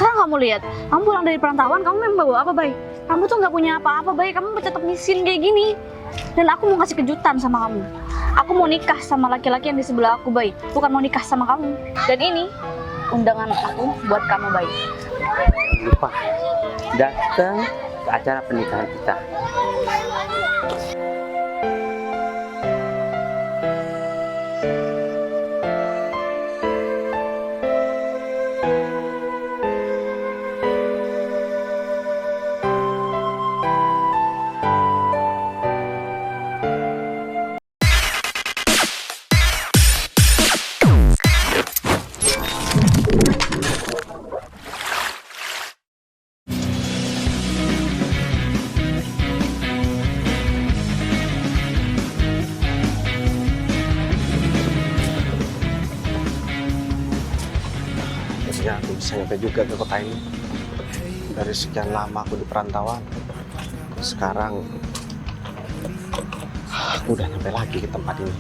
Sekarang kamu lihat, kamu pulang dari perantauan, kamu memang bawa apa, Bay? Kamu tuh nggak punya apa-apa, Bay. Kamu tetap miskin kayak gini. Dan aku mau ngasih kejutan sama kamu. Aku mau nikah sama laki-laki yang di sebelah aku, Bay. Bukan mau nikah sama kamu. Dan ini undangan aku buat kamu, Bay. Jangan lupa datang ke acara pernikahan kita. Akhirnya aku bisa nyampe juga ke kota ini. Dari sekian lama aku di perantauan, sekarang aku udah nyampe lagi ke tempat ini.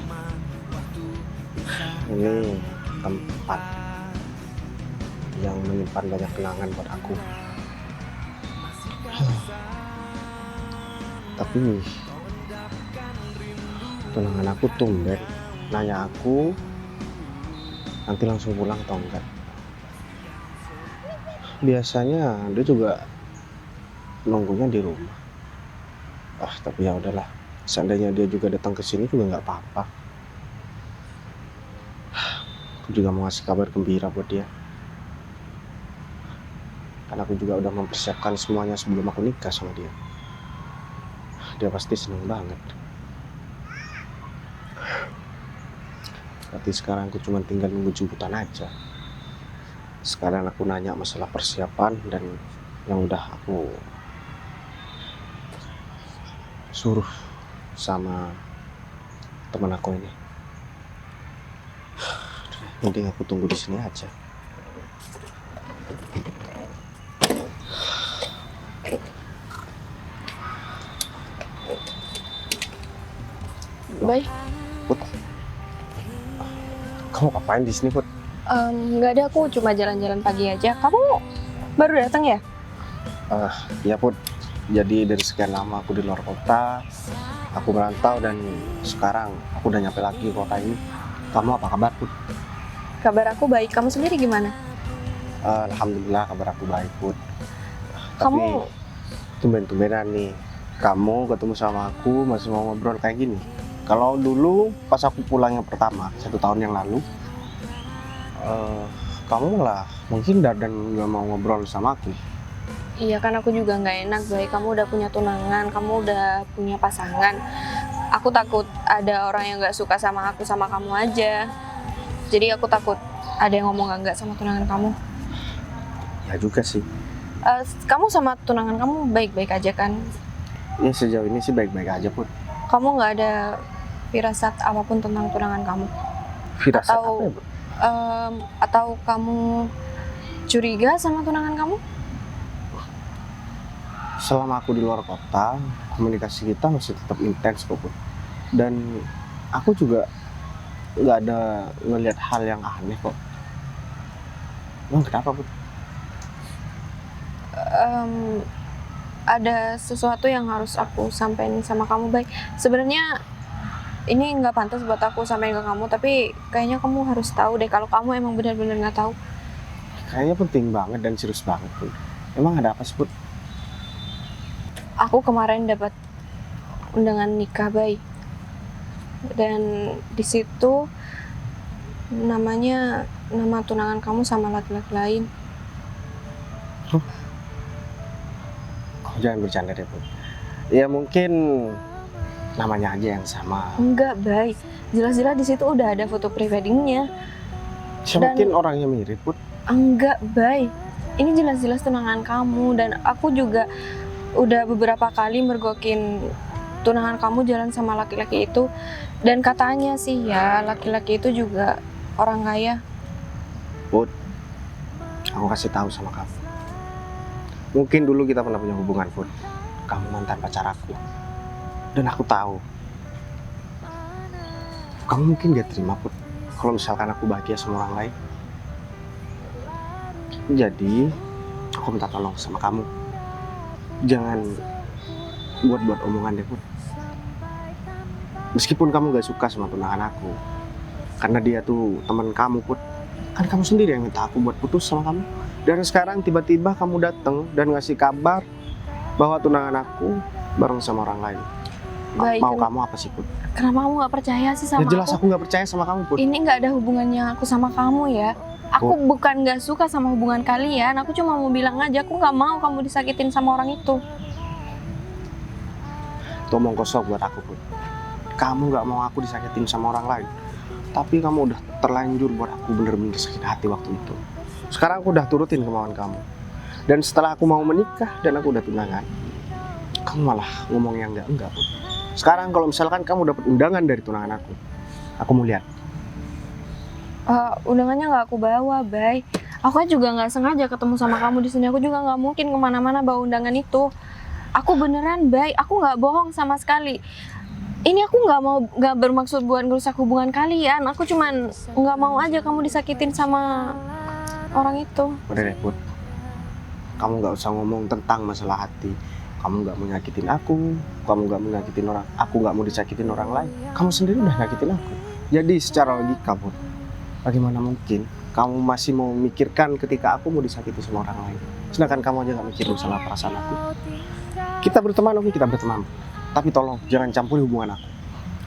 Ini tempat yang menyimpan banyak kenangan buat aku. Tapi tunangan aku tumben nanya aku nanti langsung pulang atau enggak. Biasanya dia juga nunggunya di rumah. Tapi ya udahlah. Seandainya dia juga datang ke sini juga nggak apa-apa. Aku juga mau ngasih kabar gembira buat dia. Karena aku juga udah mempersiapkan semuanya sebelum aku nikah sama dia. Dia pasti seneng banget. Berarti sekarang aku cuma tinggal nunggu jemputan aja. Sekarang aku nanya masalah persiapan dan yang udah aku suruh sama teman aku ini. Mending aku tunggu di sini aja. Bay, Put, kamu ngapain di sini, Put? Nggak ada, aku cuma jalan-jalan pagi aja. Kamu baru datang ya? Ya Put, jadi dari sekian lama aku di luar kota, aku merantau dan sekarang aku udah nyampe lagi ke kota ini. Kamu apa kabar, Put? Kabar aku baik. Kamu sendiri gimana? Alhamdulillah kabar aku baik, Put. Kamu- Tapi tumben-tumbenan nih, kamu ketemu sama aku masih mau ngobrol kayak gini. Kalau dulu pas aku pulang yang pertama, 1 tahun yang lalu, kamu malah menghindar dan gak mau ngobrol sama aku. Iya kan aku juga nggak enak, baik. Kamu udah punya tunangan, kamu udah punya pasangan. Aku takut ada orang yang nggak suka sama aku sama kamu aja. Jadi aku takut ada yang ngomong nggak sama tunangan kamu. Ya juga sih. Kamu sama tunangan kamu baik-baik aja kan? Ya sejauh ini sih baik-baik aja, Put. Kamu nggak ada firasat apapun tentang tunangan kamu? Firasat Atau- apa ya, Put? Atau kamu curiga sama tunangan kamu? Selama aku di luar kota, komunikasi kita masih tetap intens kok, Put. Dan aku juga nggak ada ngelihat hal yang aneh kok. Emang kenapa, Put? Ada sesuatu yang harus aku sampaikan sama kamu, baik. Sebenarnya ini nggak pantas buat aku sampaikan ke kamu, tapi kayaknya kamu harus tahu deh kalau kamu emang benar-benar nggak tahu. Kayaknya penting banget dan serius banget, Put. Emang ada apa sih, Put? Aku kemarin dapat undangan nikah, baik. Dan di situ nama tunangan kamu sama laki-laki lain. Jangan bercanda deh, Put. Ya mungkin namanya aja yang sama. Enggak, baik. Jelas-jelas di situ udah ada foto preweddingnya. Mungkin orangnya mirip, Put. Enggak, baik. Ini jelas-jelas tunangan kamu, dan aku juga udah beberapa kali mergokin tunangan kamu jalan sama laki-laki itu. Dan katanya sih ya, laki-laki itu juga orang kaya. Put, aku kasih tahu sama kamu. Mungkin dulu kita pernah punya hubungan, Put. Kamu mantan pacar aku. Dan aku tahu. Kamu mungkin gak terima, Put, kalau misalkan aku bahagia sama orang lain. Jadi, aku minta tolong sama kamu. Jangan buat omongan deh, Put. Meskipun kamu gak suka sama tunangan aku, karena dia tuh teman kamu, Put. Kan kamu sendiri yang minta aku buat putus sama kamu. Dan sekarang tiba-tiba kamu datang dan ngasih kabar bahwa tunangan aku bareng sama orang lain. Baik, Mau kamu apa sih, Put? Kenapa kamu nggak percaya sih sama Ya jelas aku? aku gak percaya sama kamu, Put. Ini nggak ada hubungannya aku sama kamu ya. Aku bukan nggak suka sama hubungan kalian. Aku cuma mau bilang aja, aku nggak mau kamu disakitin sama orang itu. Itu omong kosong buat aku, Put. Kamu gak mau aku disakitin sama orang lain, tapi kamu udah terlanjur buat aku bener-bener sakit hati waktu itu. Sekarang aku udah turutin kemauan kamu. Dan setelah aku mau menikah dan aku udah tunangan, kamu malah ngomong yang enggak, Put. Sekarang kalau misalkan kamu dapat undangan dari tunangan aku mau lihat. Undangannya nggak aku bawa, Bay. Aku kan juga nggak sengaja ketemu sama kamu di sini. Aku juga nggak mungkin kemana-mana bawa undangan itu. Aku beneran, Bay. Aku nggak bohong sama sekali. Ini aku nggak bermaksud buat ngerusak hubungan kalian. Aku cuman nggak mau aja kamu disakitin sama orang itu. Udah deh, Put. Kamu gak usah ngomong tentang masalah hati. Kamu gak mau nyakitin aku gak mau nyakitin orang, aku gak mau disakitin orang lain. Kamu sendiri udah nyakitin aku. Jadi secara logika, Put, bagaimana mungkin kamu masih mau memikirkan ketika aku mau disakiti sama orang lain, sedangkan kamu aja gak mikirin masalah perasaan aku. Kita berteman, oke, kita berteman, tapi tolong jangan campuri hubungan aku.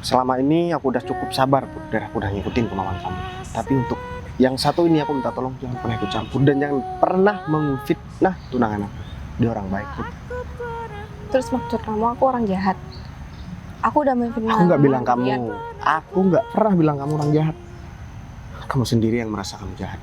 Selama ini aku udah cukup sabar, Put, dan aku udah ngikutin kemauan kamu. Tapi untuk yang satu ini aku minta tolong jangan pernah ikut campur dan jangan pernah memfitnah tunangan aku. Dia orang baik, Put. Terus maksud kamu aku orang jahat? Aku udah memfitnah. Aku nggak bilang kamu. kalian. Aku nggak pernah bilang kamu orang jahat. Kamu sendiri yang merasa kamu jahat.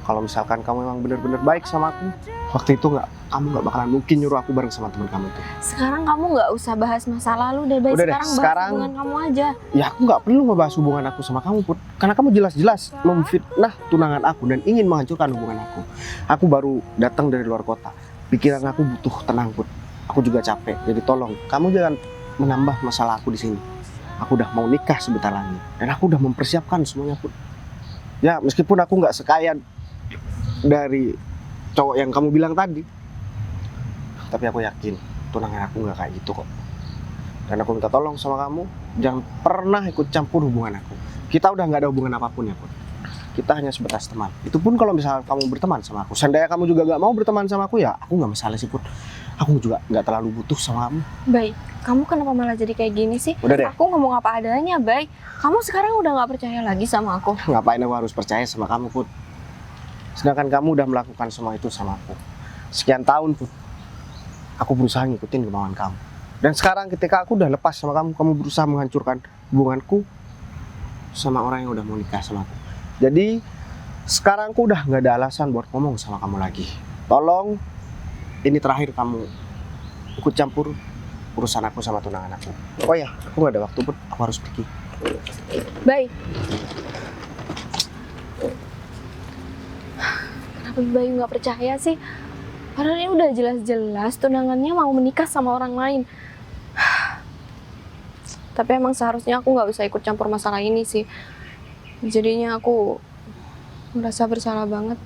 Kalau misalkan kamu memang benar-benar baik sama aku, waktu itu kamu nggak bakalan mungkin nyuruh aku bareng sama teman kamu itu. Sekarang kamu nggak usah bahas masa lalu deh, Bay. Udah deh, Sekarang sekarang- bahas hubungan kamu aja. Ya aku nggak perlu ngebahas hubungan aku sama kamu, Put. Karena kamu jelas-jelas memfitnah tunangan aku dan ingin menghancurkan hubungan aku. Aku baru datang dari luar kota. Pikiran aku butuh tenang, Put. Aku juga capek. Jadi tolong, kamu jangan menambah masalah aku di sini. Aku udah mau nikah sebentar lagi dan aku udah mempersiapkan semuanya, Put. Ya meskipun aku nggak sekaya dari cowok yang kamu bilang tadi, tapi aku yakin tunangan aku nggak kayak gitu kok. Dan aku minta tolong sama kamu, jangan pernah ikut campur hubungan aku. Kita udah nggak ada hubungan apapun ya, Put. Kita hanya sebatas teman. Itu pun kalau misalnya kamu berteman sama aku. Seandainya kamu juga nggak mau berteman sama aku, ya aku nggak masalah sih, Put. Aku juga nggak terlalu butuh sama kamu. Baik, kamu kenapa malah jadi kayak gini sih? Udah deh, Aku ngomong apa adanya, Bay. Kamu sekarang udah nggak percaya lagi sama aku. ngapain aku harus percaya sama kamu, Put? Sedangkan kamu udah melakukan semua itu sama aku. Sekian tahun, Put. Aku berusaha ngikutin kemauan kamu. Dan sekarang ketika aku udah lepas sama kamu berusaha menghancurkan hubunganku sama orang yang udah mau nikah sama aku. Jadi sekarang aku udah nggak ada alasan buat ngomong sama kamu lagi. Tolong, ini terakhir kamu ikut campur urusan aku sama tunangan aku. Oh ya, aku nggak ada waktu, Put. Aku harus pergi. Bay. Kenapa Bayu nggak percaya sih? Padahal ini udah jelas-jelas tunangannya mau menikah sama orang lain. Tapi emang seharusnya aku nggak usah ikut campur masalah ini sih. Jadinya aku merasa bersalah banget.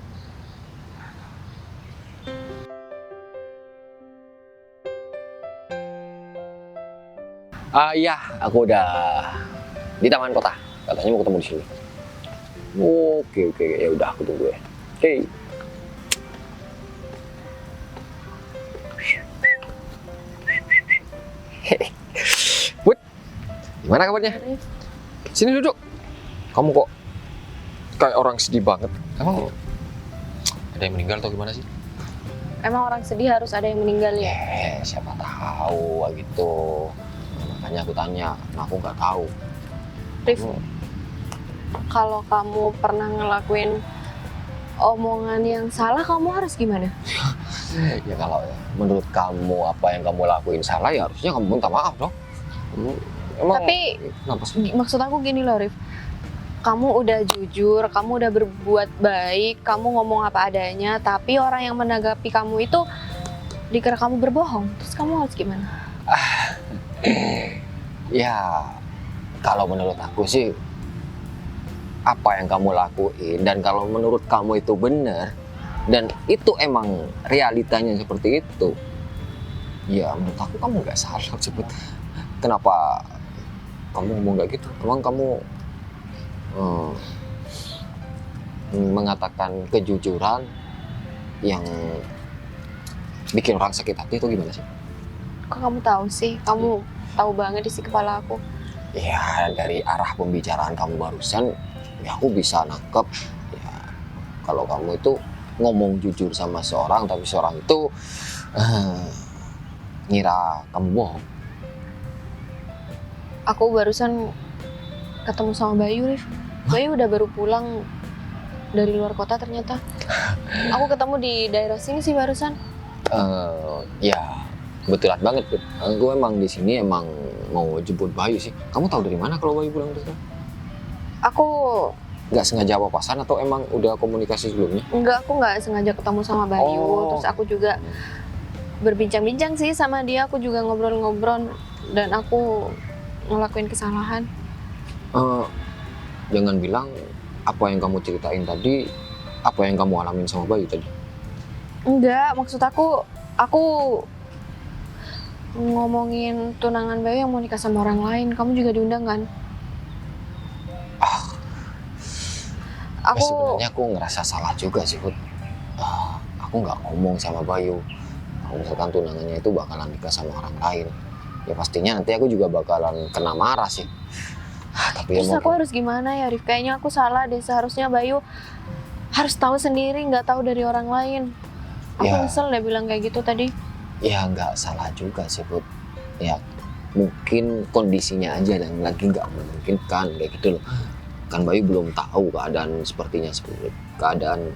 Iya, aku udah di taman kota. Katanya mau ketemu di sini. Oke, ya udah aku tunggu ya. Oke. Bud, gimana kabarnya? Sini duduk. Kamu kok kayak orang sedih banget? Emang ada yang meninggal atau gimana sih? Emang orang sedih harus ada yang meninggal ya? Siapa tahu gitu. Makanya aku tanya, nah aku nggak tahu. Rif, kalau kamu pernah ngelakuin omongan yang salah, kamu harus gimana? Ya kalau menurut kamu apa yang kamu lakuin salah, ya harusnya kamu minta maaf dong. Emang Tapi kenapa sih? maksud aku gini loh, Rif. Kamu udah jujur, kamu udah berbuat baik, kamu ngomong apa adanya, tapi orang yang menanggapi kamu itu dikira kamu berbohong. Terus kamu harus gimana? Ya, kalau menurut aku sih apa yang kamu lakuin dan kalau menurut kamu itu benar, dan itu emang realitanya seperti itu, ya menurut aku kamu nggak salah sebut. Kenapa kamu ngomong kayak gitu? Emang kamu mengatakan kejujuran yang bikin orang sakit hati itu gimana sih? Kok kamu tahu sih? Kamu tahu banget isi kepala aku. Ya dari arah pembicaraan kamu barusan, ya aku bisa nangkep ya, kalau kamu itu ngomong jujur sama seorang, tapi seorang itu ngira kamu bohong. Aku barusan ketemu sama Bayu, Rif. Bayu udah baru pulang dari luar kota ternyata. Aku ketemu di daerah sini sih barusan. Ya kebetulan banget, Put. Gue emang di sini emang mau jemput Bayu sih. Kamu tahu dari mana kalau Bayu pulang dari sana? Aku Nggak sengaja papasan atau emang udah komunikasi sebelumnya? aku nggak sengaja ketemu sama Bayu. Oh. Terus aku juga berbincang-bincang sih sama dia. Aku juga ngobrol-ngobrol dan aku ngelakuin kesalahan. Jangan bilang apa yang kamu ceritain tadi, apa yang kamu alamin sama Bayu tadi. Enggak, maksud aku ngomongin tunangan Bayu yang mau nikah sama orang lain. Kamu juga diundang kan? Ya, Aku sebenarnya aku ngerasa salah juga sih, Put. Aku nggak ngomong sama Bayu kalau misalkan tunangannya itu bakalan nikah sama orang lain. Ya pastinya nanti aku juga bakalan kena marah sih. Tapi terus aku harus gimana ya, Rif? Kayaknya aku salah deh. Seharusnya Bayu harus tahu sendiri, nggak tahu dari orang lain. Aku Ya. nyesel deh bilang kayak gitu tadi. ya nggak salah juga sih, Put. Ya mungkin kondisinya aja dan lagi nggak memungkinkan kayak gitu loh. Kan Bayu belum tahu keadaan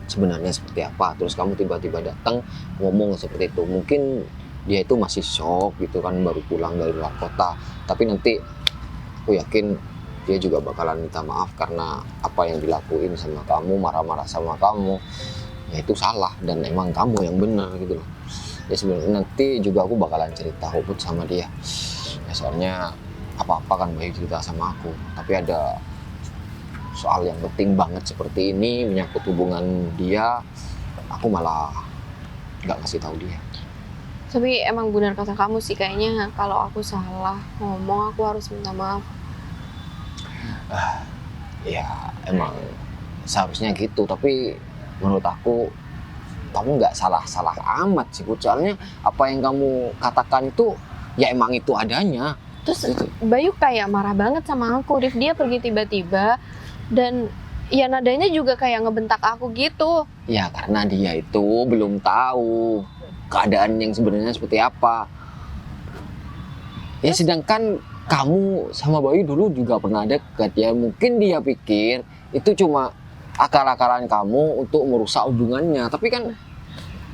sebenarnya seperti apa. Terus kamu tiba-tiba datang ngomong seperti itu. Mungkin dia itu masih shock gitu kan, baru pulang dari luar kota. Tapi nanti aku yakin dia juga bakalan minta maaf karena apa yang dilakuin sama kamu, marah-marah sama kamu. Ya itu salah dan emang kamu yang benar gitu loh. Ya sebenarnya nanti juga aku bakalan cerita Put sama dia. Ya soalnya apa-apa kan Bayu cerita sama aku. Tapi ada soal yang penting banget seperti ini menyangkut hubungan dia, aku malah nggak ngasih tahu dia. Tapi emang benar kata kamu sih, kayaknya kalau aku salah ngomong aku harus minta maaf. Ya emang seharusnya gitu, tapi menurut aku kamu nggak salah-salah amat sih, Put. Soalnya apa yang kamu katakan itu ya emang itu adanya. Terus Bayu kayak marah banget sama aku, Rif. Dia pergi tiba-tiba dan ya nadanya juga kayak ngebentak aku gitu. Ya karena dia itu belum tahu keadaan yang sebenarnya seperti apa. Ya sedangkan kamu sama Bayu dulu juga pernah dekat ya. Mungkin dia pikir itu cuma akal-akalan kamu untuk merusak hubungannya. Tapi kan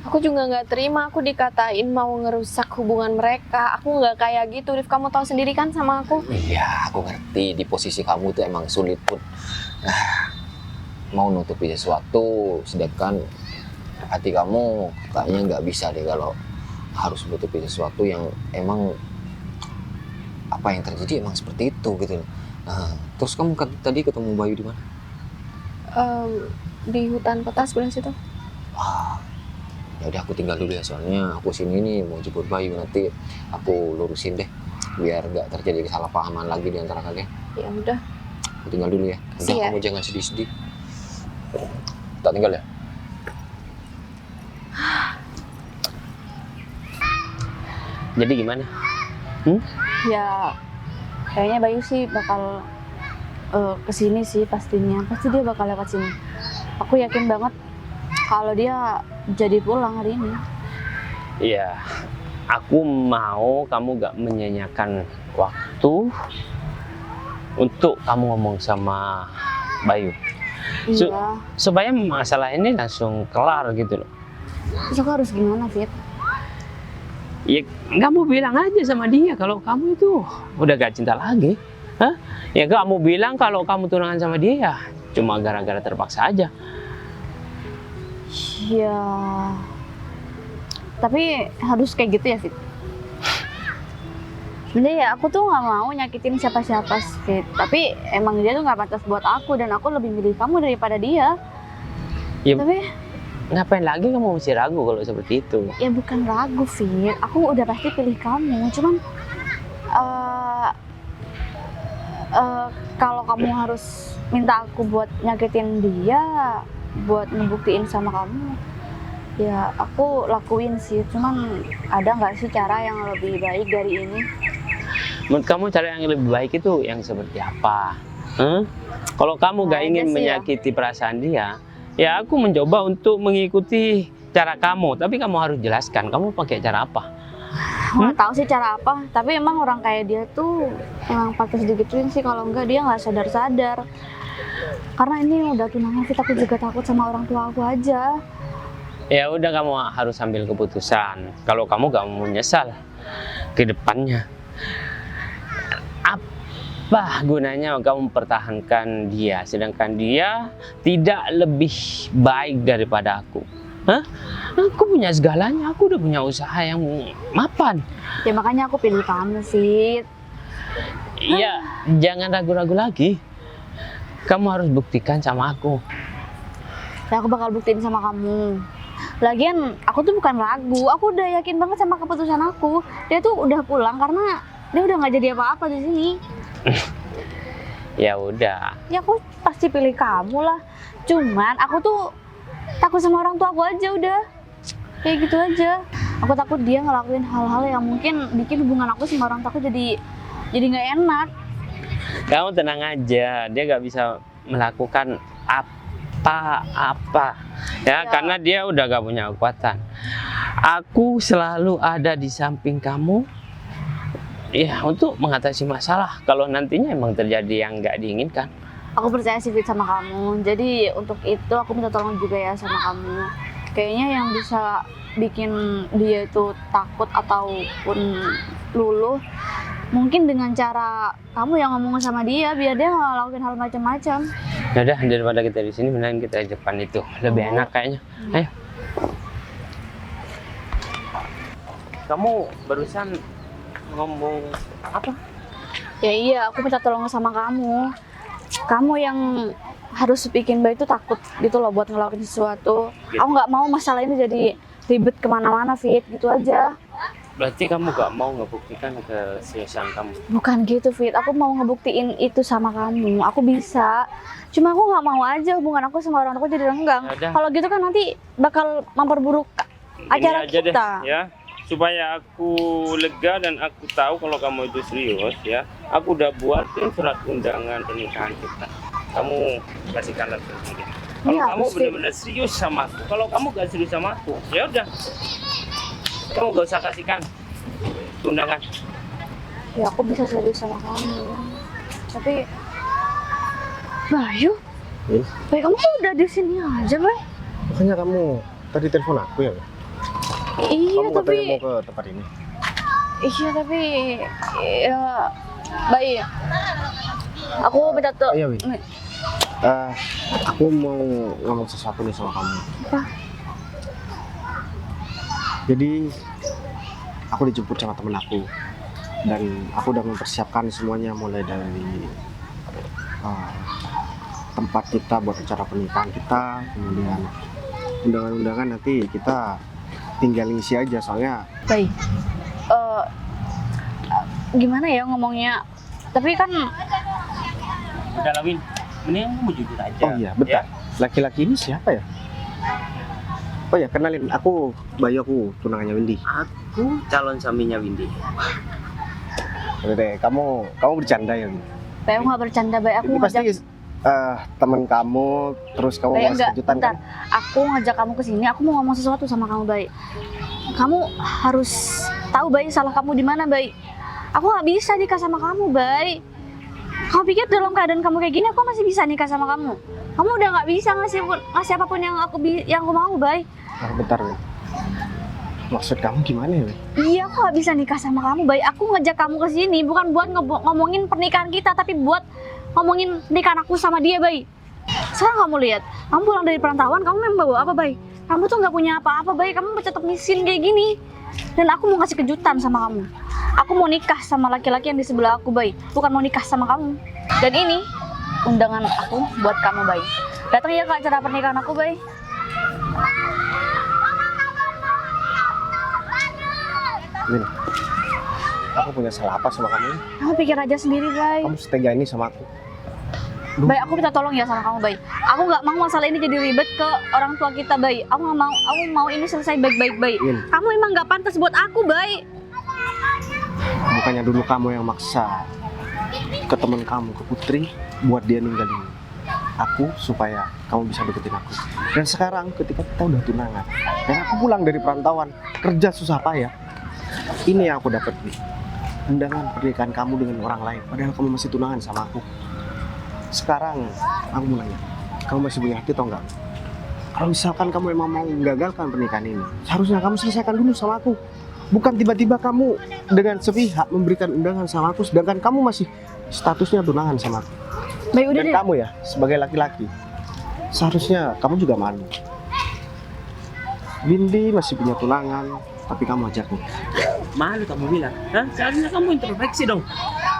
Aku juga nggak terima aku dikatain mau ngerusak hubungan mereka. Aku nggak kayak gitu, Rif. Kamu tahu sendiri kan sama aku. iya aku ngerti di posisi kamu itu emang sulit, Put. Mau nutupi sesuatu sedangkan hati kamu kayaknya nggak bisa deh kalau harus menutupi sesuatu yang emang apa yang terjadi emang seperti itu gitu loh. Terus kamu tadi ketemu Bayu di mana? Di hutan kota sebelah situ. Ya udah aku tinggal dulu ya, soalnya aku sini nih mau jemput Bayu, nanti aku lurusin deh biar nggak terjadi kesalahpahaman lagi di antara kalian. Ya udah. Aku tinggal dulu ya. Udah Siap. kamu jangan sedih-sedih. Tak tinggal ya. Jadi gimana? Ya kayaknya Bayu sih bakal kesini sih pastinya. Pasti dia bakal lewat sini. Aku yakin banget kalau dia jadi pulang hari ini. Iya, aku mau kamu gak menyanyiakan waktu untuk kamu ngomong sama Bayu. Su- Iya. Supaya masalah ini langsung kelar gitu loh. Terus aku harus gimana, Fit? Ya kamu bilang aja sama dia kalau kamu itu udah gak cinta lagi. Hah? Ya kamu bilang kalau kamu tunangan sama dia ya cuma gara-gara terpaksa aja. Ya. Tapi harus kayak gitu ya, Fit? Sebenarnya ya aku tuh nggak mau nyakitin siapa-siapa, Fit. Tapi emang dia tuh nggak pantas buat aku dan aku lebih milih kamu daripada dia. Ya, Tapi ngapain lagi kamu masih ragu kalau seperti itu? Ya bukan ragu, Fit. Aku udah pasti pilih kamu. Cuman kalau kamu harus minta aku buat nyakitin dia, buat ngebuktiin sama kamu, ya aku lakuin sih. Cuman ada nggak sih cara yang lebih baik dari ini? Menurut kamu cara yang lebih baik itu yang seperti apa? Kalau kamu gak Nah, ingin ada sih ya. menyakiti perasaan dia, ya aku mencoba untuk mengikuti cara kamu. Tapi kamu harus jelaskan, kamu pakai cara apa? Nggak tahu sih cara apa. Tapi emang orang kayak dia tuh emang patut digituin sih. Kalau enggak dia nggak sadar-sadar. Karena ini udah tunangan, Fit. Aku juga takut sama orang tua aku aja. Ya udah, kamu harus ambil keputusan. Kalau kamu gak mau menyesal ke depannya, apa gunanya kamu mempertahankan dia, sedangkan dia tidak lebih baik daripada aku? Aku punya segalanya, aku udah punya usaha yang mapan. Ya makanya aku pilih kamu, Fit. Iya, jangan ragu-ragu lagi. Kamu harus buktikan sama aku. Ya aku bakal buktiin sama kamu. Lagian aku tuh bukan ragu, aku udah yakin banget sama keputusan aku. Dia tuh udah pulang karena dia udah nggak jadi apa-apa di sini. Ya udah. Ya aku pasti pilih kamu lah. Cuman aku tuh takut sama orang tua aku aja udah. Kayak gitu aja. Aku takut dia ngelakuin hal-hal yang mungkin bikin hubungan aku sama orang tua aku jadi nggak enak. Kamu tenang aja, dia gak bisa melakukan apa-apa ya, karena dia udah gak punya kekuatan. Aku selalu ada di samping kamu ya untuk mengatasi masalah kalau nantinya emang terjadi yang gak diinginkan. Aku percaya sih, Fit, sama kamu. Jadi untuk itu aku minta tolong juga ya sama kamu. Kayaknya yang bisa bikin dia itu takut ataupun luluh mungkin dengan cara kamu yang ngomong sama dia biar dia nggak lakuin hal macam-macam. Ya udah, daripada kita di sini mending kita di depan itu lebih enak kayaknya. Ayo. Kamu barusan ngomong apa? Ya iya, aku minta tolong sama kamu. Kamu yang harus bikin Bayi itu takut gitu loh buat ngelakuin sesuatu. Aku nggak mau masalah ini jadi ribet kemana-mana, Fit, gitu aja. Berarti kamu gak mau ngebuktikan keseriusan kamu? Bukan gitu, Fit. Aku mau ngebuktiin itu sama kamu. Aku bisa. Cuma aku nggak mau aja hubungan aku sama orang tua jadi renggang. Yaudah. Kalau gitu kan nanti bakal memperburuk acara Ini aja kita. deh, ya. Supaya aku lega dan aku tahu kalau kamu itu serius ya. Aku udah buatin surat undangan pernikahan kita. Kamu kasihkan lagi. Kalau Iya, kamu pasti. benar-benar serius sama aku, kalau kamu gak serius sama aku, ya udah. Kamu gak usah kasihkan undangan. Ya aku bisa serius sama kamu. Tapi Bayu, Bayu kamu kok udah di sini aja, Bay? Makanya kamu tadi telepon aku ya? Iya, Kamu tapi katanya mau ke tempat ini. ya Bay. Aku minta tuh. Iya, Win. Aku mau ngomong sesuatu nih sama kamu. Apa? Jadi aku dijemput sama temen aku dan aku udah mempersiapkan semuanya mulai dari tempat kita buat acara pernikahan kita, kemudian undangan-undangan nanti kita tinggal ngisi aja soalnya. Bay, gimana ya ngomongnya? Tapi kan Udah lah, Win. Mending kamu jujur aja. Oh iya, bentar. Laki-laki ini siapa ya? Oh ya, kenalin, aku Bayu, aku tunangannya Windy. Aku calon suaminya Windy. Udah deh, kamu bercanda ya, Windy? Bay, aku nggak bercanda, Bay. Aku Ini pasti ngajak, teman kamu, terus kamu Bay, mau enggak, kejutan bentar. kan? Aku ngajak kamu ke sini. Aku mau ngomong sesuatu sama kamu, Bay. Kamu harus tahu, Bay, salah kamu di mana, Bay. Aku nggak bisa nikah sama kamu, Bay. Kamu pikir dalam keadaan kamu kayak gini, aku masih bisa nikah sama kamu? Kamu udah nggak bisa ngasih apapun yang aku mau, Bay. Bentar, Win. Maksud kamu gimana ya, Win? Iya, aku nggak bisa nikah sama kamu, Bay. Aku ngajak kamu ke sini bukan buat ngomongin pernikahan kita, tapi buat ngomongin pernikahan aku sama dia, Bay. Sekarang kamu lihat, kamu pulang dari perantauan, kamu memang bawa apa, Bay? Kamu tuh nggak punya apa-apa, Bay. Kamu tetap miskin kayak gini. Dan aku mau ngasih kejutan sama kamu. Aku mau nikah sama laki-laki yang di sebelah aku, Bay. Bukan mau nikah sama kamu. Dan ini undangan aku buat kamu, Bay. Datang ya ke acara pernikahan aku, Bay. Win, aku punya salah apa sama kamu? Kamu pikir aja sendiri, Bay. Kamu setega ini sama aku. Bay, aku minta tolong ya sama kamu, Bay. Aku nggak mau masalah ini jadi ribet ke orang tua kita, Bay. Aku nggak mau. Aku mau ini selesai baik-baik, Bay. Win, Kamu emang nggak pantas buat aku, Bay. bukannya dulu kamu yang maksa ke teman kamu, ke Putri, buat dia ninggalin aku supaya kamu bisa deketin aku. Dan sekarang ketika kita udah tunangan dan aku pulang dari perantauan, kerja susah payah, ini yang aku dapat, undangan pernikahan kamu dengan orang lain padahal kamu masih tunangan sama aku. Sekarang aku mau nanya, kamu masih punya hati atau enggak? Kalau misalkan kamu emang mau menggagalkan pernikahan ini, seharusnya kamu selesaikan dulu sama aku. Bukan tiba-tiba kamu dengan sepihak memberikan undangan sama aku sedangkan kamu masih statusnya tunangan sama aku. Bay, udah Dan deh. kamu ya, sebagai laki-laki, seharusnya kamu juga malu. Windy masih punya tunangan, tapi kamu ajak nih. Malu kamu bilang, hah? Seharusnya kamu introspeksi dong.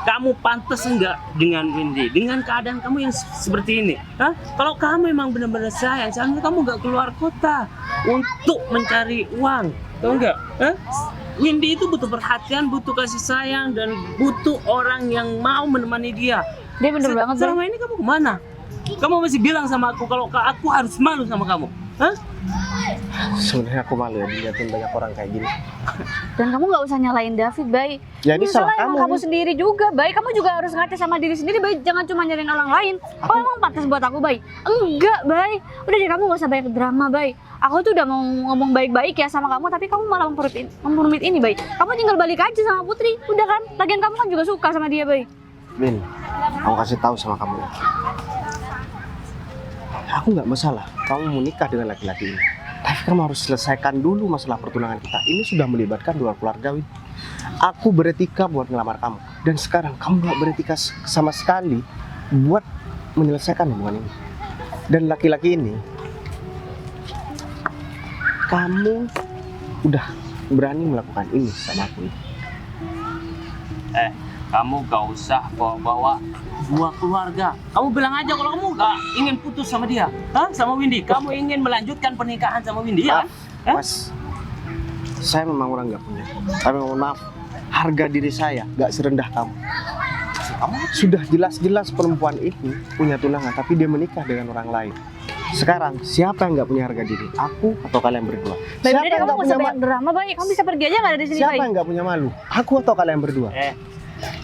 Kamu pantas enggak dengan Windy, dengan keadaan kamu yang seperti ini? Hah? Kalau kamu memang benar-benar sayang, seharusnya kamu nggak keluar kota untuk mencari uang, tahu nggak? Hah? Windy itu butuh perhatian, butuh kasih sayang, dan butuh orang yang mau menemani dia. Dia bener banget, Bay. Selama ini kamu kemana? Kamu masih bilang sama aku kalau aku harus malu sama kamu. Hah? Sebenarnya aku malu ya dilihatin banyak orang kayak gini. Dan kamu nggak usah nyalain David, Bay. Ya ini salah emang kamu. kamu sendiri juga, Bay. Kamu juga harus ngaca sama diri sendiri, Bay. Jangan cuma nyalain orang lain. Kamu emang pantas buat aku, Bay? Enggak, Bay. Udah deh, kamu nggak usah banyak drama, Bay. Aku tuh udah mau ngomong baik-baik ya sama kamu, tapi kamu malah memperumit ini, Bay. Kamu tinggal balik aja sama Putri, udah kan? Lagian kamu kan juga suka sama dia, Bay. Win, aku kasih tahu sama kamu. Aku nggak masalah kamu mau nikah dengan laki-laki ini. Tapi kamu harus selesaikan dulu masalah pertunangan kita. Ini sudah melibatkan dua keluarga, Win. Aku beretika buat ngelamar kamu. Dan sekarang kamu nggak beretika sama sekali buat menyelesaikan hubungan ini. Dan laki-laki ini, kamu udah berani melakukan ini sama aku. Kamu gak usah bawa-bawa dua keluarga. Kamu bilang aja kalau kamu gak ingin putus sama dia, hah? Sama Windy. Kamu ingin melanjutkan pernikahan sama Windy, ya? Mas, saya memang orang nggak punya. Tapi mohon maaf, harga diri saya nggak serendah kamu. Sudah jelas-jelas perempuan itu punya tunangan, tapi dia menikah dengan orang lain. Sekarang siapa yang nggak punya harga diri? Aku atau kalian berdua? Bay, Siapa udah deh, yang kamu nggak nggak usah punya banyak drama, Bay. Kamu bisa pergi aja nggak dari sini, Siapa Bay? yang nggak punya malu? Aku atau kalian berdua?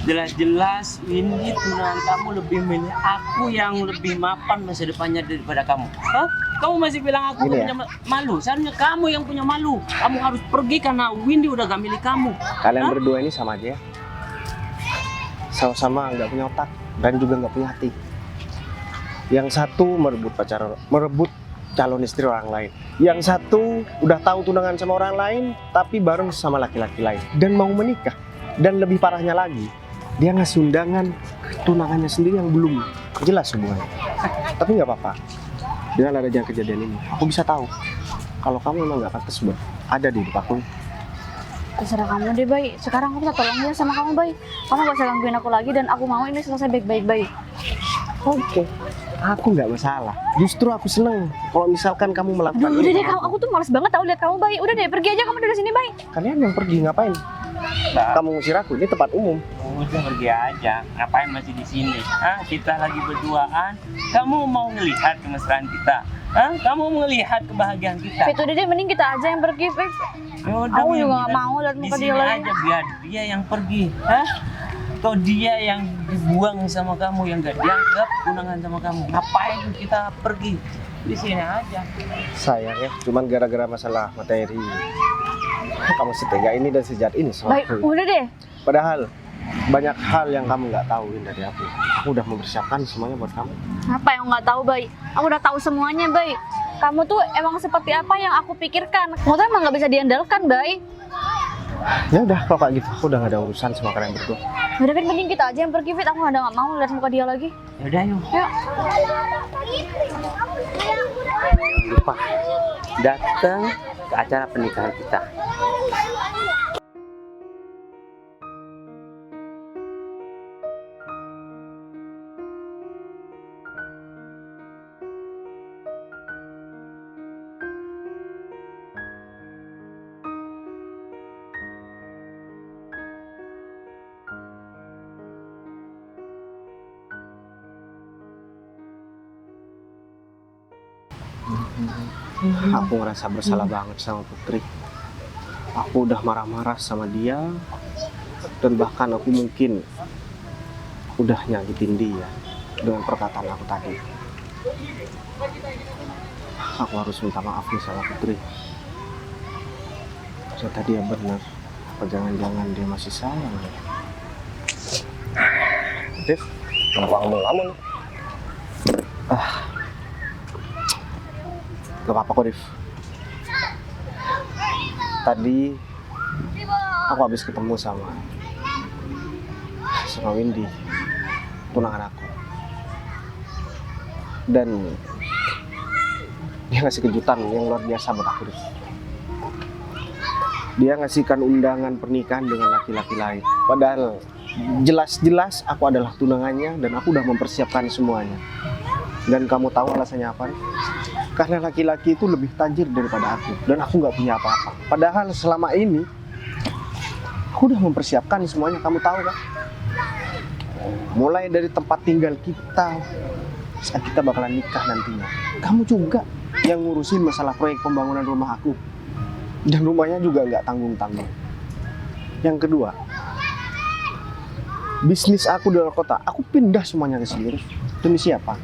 Jelas-jelas Windy tunangan kamu lebih milih aku yang lebih mapan masa depannya daripada kamu. Hah? Kamu masih bilang aku Gini gak punya malu. Seharusnya kamu yang punya malu. Kamu harus pergi karena Windy udah gak milik kamu. Kalian Hah? berdua ini sama aja ya. Sama-sama nggak punya otak dan juga nggak punya hati. Yang satu merebut calon istri orang lain. Yang satu udah tahu tunangan sama orang lain, tapi bareng sama laki-laki lain dan mau menikah. Dan lebih parahnya lagi, dia ngasih undangan ke tunangannya sendiri yang belum jelas hubungannya. Tapi nggak apa-apa. Dengan adanya kejadian ini, aku bisa tahu kalau kamu memang nggak pantas buat ada di hidup aku. Terserah kamu deh, Bay. Sekarang aku minta tolong ya sama kamu, Bay. Kamu gak usah gangguin aku lagi dan aku mau ini selesai baik-baik, Bay. Oke, aku nggak masalah. Justru aku seneng kalau misalkan kamu melakukan Aduh, udah ini deh, sama aku. aku tuh males banget tau lihat kamu, Bay. Udah deh, pergi aja kamu dari sini, Bay. Kalian yang pergi ngapain? Kamu ngusir aku, ini tempat umum. Udah pergi aja. Ngapain masih di sini? Hah? Kita lagi berduaan. Kamu mau ngelihat kemesraan kita? Hah? Kamu mau ngelihat kebahagiaan kita? Fit, udah deh, mending kita aja yang pergi, Fit. Yaudah, Aku yang juga gak kita mau lihat di muka sini dia lagi. aja, biar dia yang pergi. Hah? Atau dia yang dibuang sama kamu, yang gak dianggap tunangan sama kamu. Ngapain kita pergi? Di sini aja. Sayang ya, cuman gara-gara masalah materi. Kamu setega ini dan sejat ini sama Baik, aku. udah deh. Padahal banyak hal yang kamu nggak tahuin dari aku. Aku udah mempersiapkan semuanya buat kamu. Apa yang nggak tahu, Bay? Aku udah tahu semuanya, Bay. Kamu tuh emang seperti apa yang aku pikirkan. Kamu tuh emang nggak bisa diandalkan, Bay. Ya udah, kalau kayak gitu aku udah gak ada urusan sama kalian berdua. Udah, Fit, mending kita aja yang pergi, Fit. Aku nggak mau lihat muka dia lagi. Yaudah, yuk. Yuk. Jangan lupa datang ke acara pernikahan kita. Aku ngerasa bersalah banget sama Putri. Aku udah marah-marah sama dia, dan bahkan aku mungkin udah nyakitin dia dengan perkataan aku tadi. Aku harus minta maaf nih sama Putri. Ternyata dia benar. Apa jangan-jangan dia masih sayang ya? Dev, Kenapa kamu ngelamun? gak apa-apa kok, Dev. Tadi aku habis ketemu sama Windy, tunangan aku. Dan dia ngasih kejutan yang luar biasa buat aku, Dev. Dia ngasihkan undangan pernikahan dengan laki-laki lain. Padahal jelas-jelas aku adalah tunangannya dan aku udah mempersiapkan semuanya. Dan kamu tahu alasannya apa? Karena laki-laki itu lebih tajir daripada aku dan aku nggak punya apa-apa. Padahal selama ini aku udah mempersiapkan semuanya, kamu tahu kan? Mulai dari tempat tinggal kita saat kita bakalan nikah nantinya. Kamu juga yang ngurusin masalah proyek pembangunan rumah aku. Dan rumahnya juga nggak tanggung-tanggung. Yang kedua, bisnis aku di luar kota, aku pindah semuanya ke sini. Demi siapa?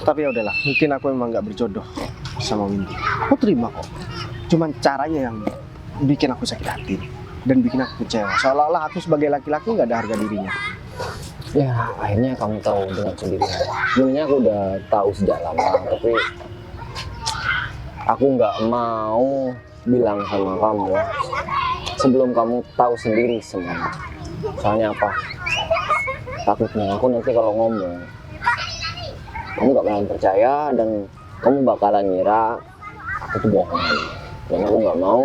Tapi ya udahlah, mungkin aku memang nggak berjodoh sama Windy. Aku terima kok. Cuman caranya yang bikin aku sakit hati dan bikin aku kecewa. Seolah-olah aku sebagai laki-laki nggak ada harga dirinya. Ya, akhirnya kamu tahu dengan sendirinya. Sebenarnya aku udah tahu sejak lama, tapi aku nggak mau bilang sama kamu sebelum kamu tahu sendiri semuanya. Soalnya apa? Takutnya aku nanti kalau ngomong, kamu gak bakalan percaya dan kamu bakalan ngira aku tuh bohong. Dan aku nggak mau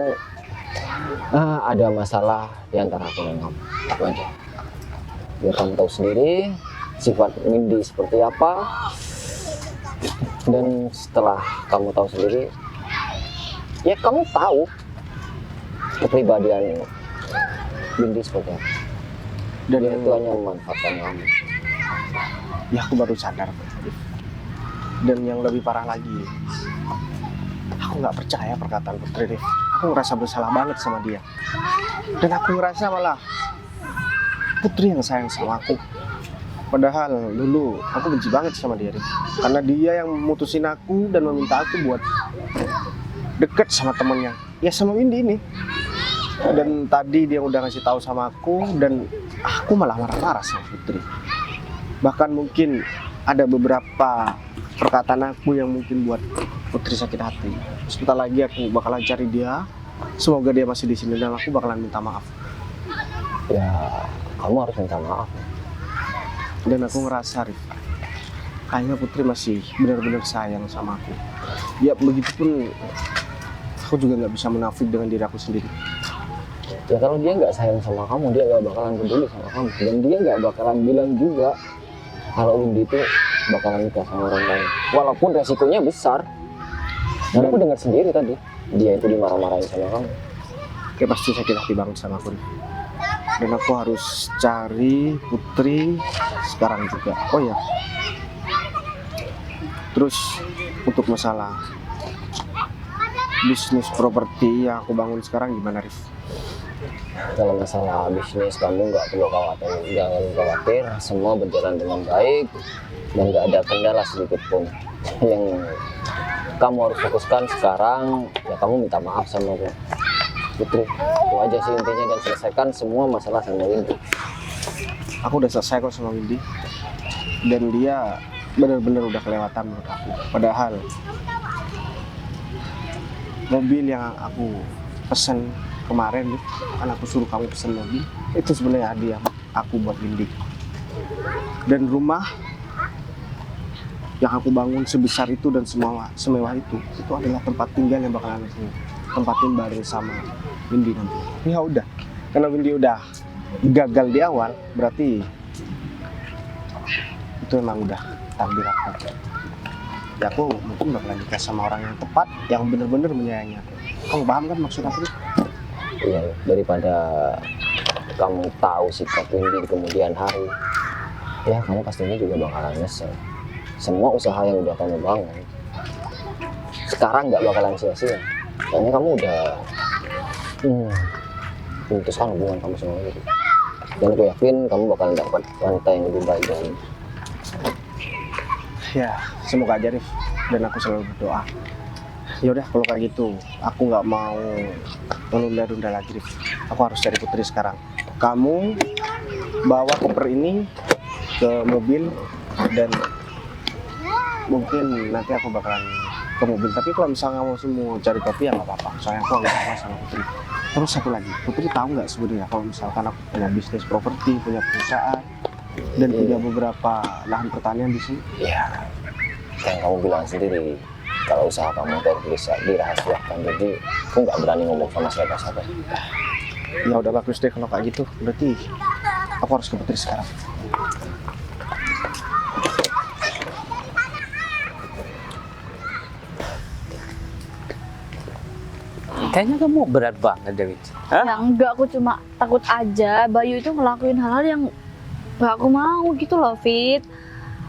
ada masalah di antara aku dan kamu. Aku aja. Biar kamu tahu sendiri sifat Windy seperti apa. Dan setelah kamu tahu sendiri, ya kamu tahu kepribadian Windy seperti apa. Dan dia itu hanya memanfaatkan kamu. Ya aku baru sadar. Dan yang lebih parah lagi, aku nggak percaya perkataan Putri, Dev. Aku ngerasa bersalah banget sama dia. Dan aku ngerasa malah Putri yang sayang sama aku. Padahal dulu aku benci banget sama dia, Dev. Karena dia yang memutusin aku dan meminta aku buat deket sama temennya. Ya sama Windy ini. Dan tadi dia udah ngasih tahu sama aku dan aku malah marah-marah sama Putri. Bahkan mungkin ada beberapa perkataan aku yang mungkin buat Putri sakit hati. Sebentar lagi aku bakalan cari dia. Semoga dia masih di sini dan aku bakalan minta maaf. Ya, kamu harus minta maaf. Dan aku ngerasa, Rif, kayaknya Putri masih benar-benar sayang sama aku. Ya begitupun aku juga nggak bisa menafik dengan diri aku sendiri. Ya kalau dia nggak sayang sama kamu, dia nggak bakalan peduli sama kamu. Dan dia nggak bakalan bilang juga kalau Windy itu bakalan nikah sama orang lain. Walaupun resikonya besar. Dan aku dengar sendiri tadi, dia itu dimarah-marahin sama kamu. Kayak pasti sakit hati banget sama aku. Dan aku harus cari Putri sekarang juga. Oh ya, terus untuk masalah bisnis properti yang aku bangun sekarang gimana, Rif? Kalau masalah bisnis kamu nggak perlu khawatir, jangan khawatir, semua berjalan dengan baik dan nggak ada kendala sedikit pun. Yang kamu harus fokuskan sekarang, ya kamu minta maaf sama Putri. Itu aja sih intinya, dan selesaikan semua masalah sama Windy. Aku udah selesai kok sama Windy. Dan dia benar-benar udah kelewatan menurut aku. Padahal mobil yang aku pesen kemarin, kan aku suruh kamu pesen mobil, itu sebenarnya hadiah aku buat Windy. Dan rumah yang aku bangun sebesar itu dan semewah itu adalah tempat tinggal yang bakalan aku tempatin bareng sama Windy nanti. Ya udah, karena Windy udah gagal di awal, berarti itu memang udah takdir aku. Ya aku mungkin bakalan nikah sama orang yang tepat, yang benar-benar menyayangi aku. Kamu paham kan maksud aku? Iya, daripada kamu tahu sikap Windy di kemudian hari, ya kamu pastinya juga bakalan nyesel. semua usaha yang udah kamu bangun sekarang nggak bakalan sia-sia. Soalnya kamu udah memutuskan hubungan kamu sama Riri. Dan aku yakin kamu bakalan dapat wanita yang lebih baik dari ini. Ya, semoga aja Rif. Dan aku selalu berdoa. Ya udah kalau kayak gitu, aku nggak mau menunda-nunda lagi Rif. Aku harus cari Putri sekarang. Kamu bawa koper ini ke mobil dan mungkin nanti aku bakalan ke mobil. Tapi kalau misalnya kamu mau cari kopi ya nggak apa-apa. Soalnya aku lagi sama sama Putri. Terus satu lagi, Putri tahu nggak sebenarnya kalau misalkan aku punya bisnis properti, punya perusahaan, dan punya beberapa lahan pertanian di sini? Ya, yang kamu bilang sendiri, kalau usaha kamu itu bisa dirahasiakan. Jadi aku nggak berani ngomong sama siapa-siapa. Ya udah bagus deh kalau kayak gitu. Berarti aku harus ke Putri sekarang. Kayaknya kamu berat banget, Dewi. Hah? Ya enggak, aku cuma takut aja Bayu itu ngelakuin hal-hal yang gak aku mau gitu loh, Fit.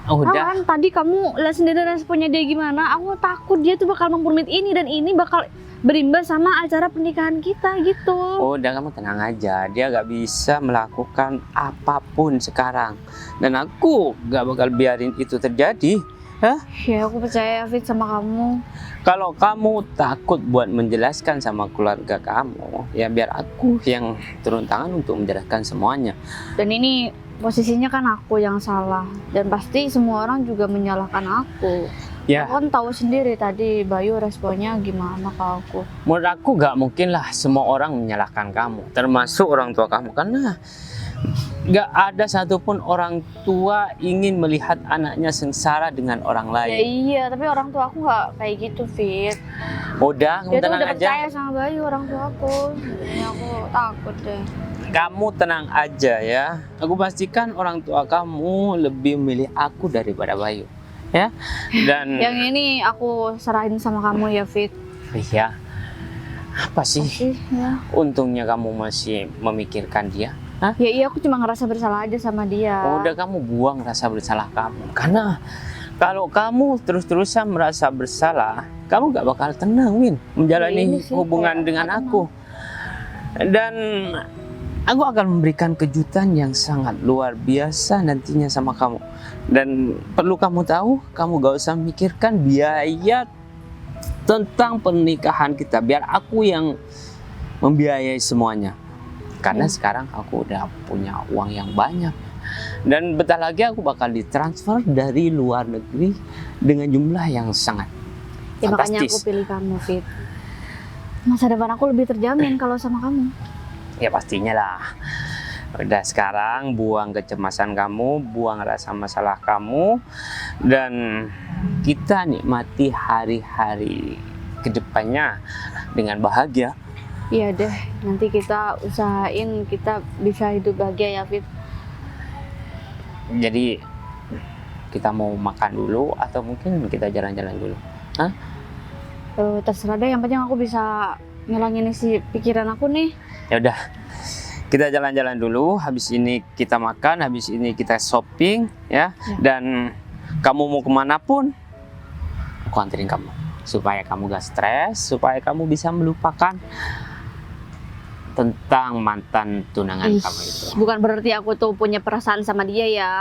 Udah. Kan tadi kamu lihat sendiri responnya dia gimana. Aku takut dia tuh bakal mempermit ini dan ini bakal berimbas sama acara pernikahan kita gitu. Udah, kamu tenang aja. Dia gak bisa melakukan apapun sekarang. Dan aku gak bakal biarin itu terjadi. Hah? Ya aku percaya Fit sama kamu. Kalau kamu takut buat menjelaskan sama keluarga kamu, ya biar aku yang turun tangan untuk menjelaskan semuanya. Dan ini posisinya kan aku yang salah. Dan pasti semua orang juga menyalahkan aku. Ya, Aku kan tahu sendiri tadi Bayu responnya gimana ke aku. menurut aku gak mungkin lah semua orang menyalahkan kamu, termasuk orang tua kamu. Karena gak ada satupun orang tua ingin melihat anaknya sengsara dengan orang Ya lain. iya, tapi orang tua aku nggak kayak gitu, Fit. Udah, kamu Dia tuh tenang udah aja. percaya sama Bayu orang tua aku. Jadi aku takut deh. Kamu tenang aja ya. Aku pastikan orang tua kamu lebih memilih aku daripada Bayu. Ya. Dan Yang ini aku serahin sama kamu ya, Fit. iya. Apa sih Masih ya. untungnya kamu masih memikirkan dia? Hah? Ya iya, aku cuma ngerasa bersalah aja sama dia. Udah, kamu buang rasa bersalah kamu. Karena kalau kamu terus-terusan merasa bersalah, kamu gak bakal tenang, Win, menjalani ini sih hubungan kayak dengan aku aku. Dan aku akan memberikan kejutan yang sangat luar biasa nantinya sama kamu. Dan perlu kamu tahu, kamu gak usah mikirkan biaya tentang pernikahan kita. Biar aku yang membiayai semuanya. Karena sekarang aku udah punya uang yang banyak. Dan bentar lagi aku bakal ditransfer dari luar negeri dengan jumlah yang sangat Ya makanya aku fantastis. pilih kamu, Fit. Masa depan aku lebih terjamin kalau sama kamu. Ya pastinya lah. Udah, sekarang buang kecemasan kamu, buang rasa masalah kamu, dan kita nikmati hari-hari kedepannya dengan bahagia. Iya deh, nanti kita usahain kita bisa hidup bahagia ya, Fit. Jadi kita mau makan dulu atau mungkin kita jalan-jalan dulu? Terserah deh, yang penting aku bisa ngilangin isi pikiran aku nih. Ya udah, kita jalan-jalan dulu. Habis ini kita makan, habis ini kita shopping, ya. Ya. Dan kamu mau kemana pun, aku anterin kamu supaya kamu gak stres, supaya kamu bisa melupakan tentang mantan tunangan Ih, kamu itu. bukan berarti aku tuh punya perasaan sama dia ya.